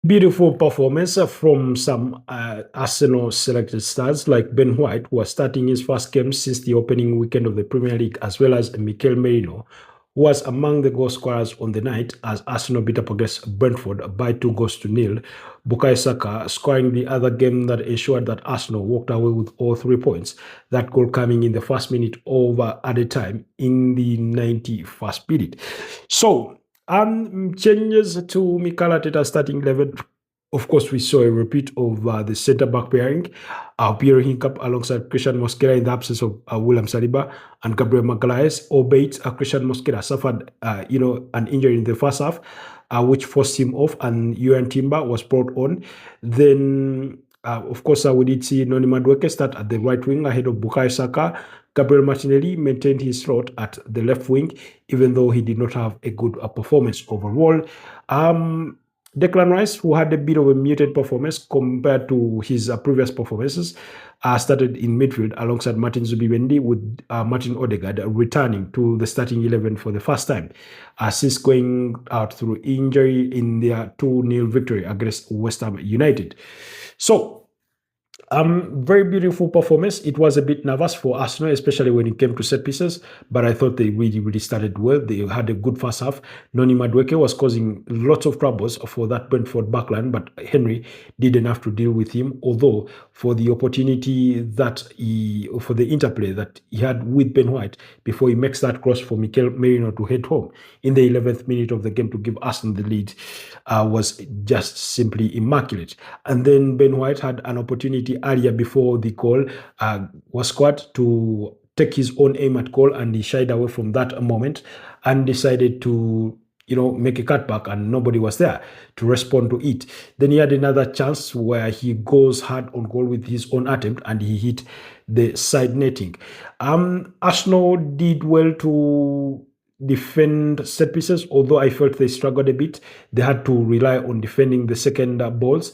Beautiful performance from some Arsenal selected stars like Ben White, who was starting his first game since the opening weekend of the Premier League, as well as Mikel Merino, who was among the goal scorers on the night as Arsenal beat up against Brentford by 2-0. Bukayo Saka scoring the other game that ensured that Arsenal walked away with all 3 points. That goal coming in the first minute over at a time in the 91st minute. So, changes to Mikel Arteta's starting 11. Of course, we saw a repeat of the centre-back pairing, Pierre Hincap alongside Christian Mosquera in the absence of William Saliba and Gabriel Magalhaes, albeit Christian Mosquera suffered, an injury in the first half, which forced him off, and Yuan Timber was brought on. Then, of course, we did see Noni Madueke start at the right wing ahead of Bukayo Saka. Gabriel Martinelli maintained his slot at the left wing, even though he did not have a good performance overall. Declan Rice, who had a bit of a muted performance compared to his previous performances, started in midfield alongside Martin Zubimendi, with Martin Odegaard returning to the starting 11 for the first time since going out through injury in their 2-0 victory against West Ham United. So, very beautiful performance. It was a bit nervous for Arsenal, especially when it came to set pieces, but I thought they really started well. They had a good first half. Noni Madueke was causing lots of troubles for that Brentford backline, but Henry did enough to deal with him. Although for the opportunity for the interplay that he had with Ben White before he makes that cross for Mikel Merino to head home in the 11th minute of the game to give Arsenal the lead, was just simply immaculate. And then Ben White had an opportunity earlier before the goal was scored to take his own aim at goal, and he shied away from that moment and decided to make a cutback, and nobody was there to respond to it. Then he had another chance where he goes hard on goal with his own attempt, and he hit the side netting. Arsenal did well to defend set pieces, although I felt they struggled a bit. They had to rely on defending the second balls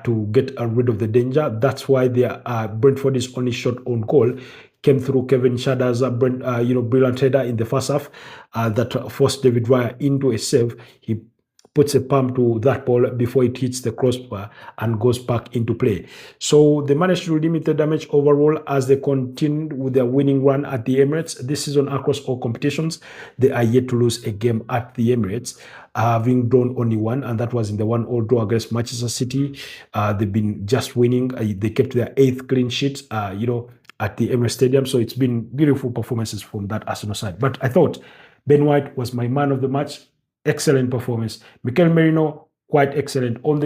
to get rid of the danger. That's why Brentford's only shot on goal came through Kevin Shada's brilliant header in the first half that forced David Raya into a save. He puts a palm to that ball before it hits the crossbar and goes back into play. So they managed to limit the damage overall as they continued with their winning run at the Emirates. This season across all competitions, they are yet to lose a game at the Emirates, having drawn only one, and that was in the 1-1 draw against Manchester City. They've been just winning. They kept their 8th clean sheet, at the Emirates Stadium. So it's been beautiful performances from that Arsenal side. But I thought Ben White was my man of the match. Excellent performance. Mikel Merino, quite excellent on the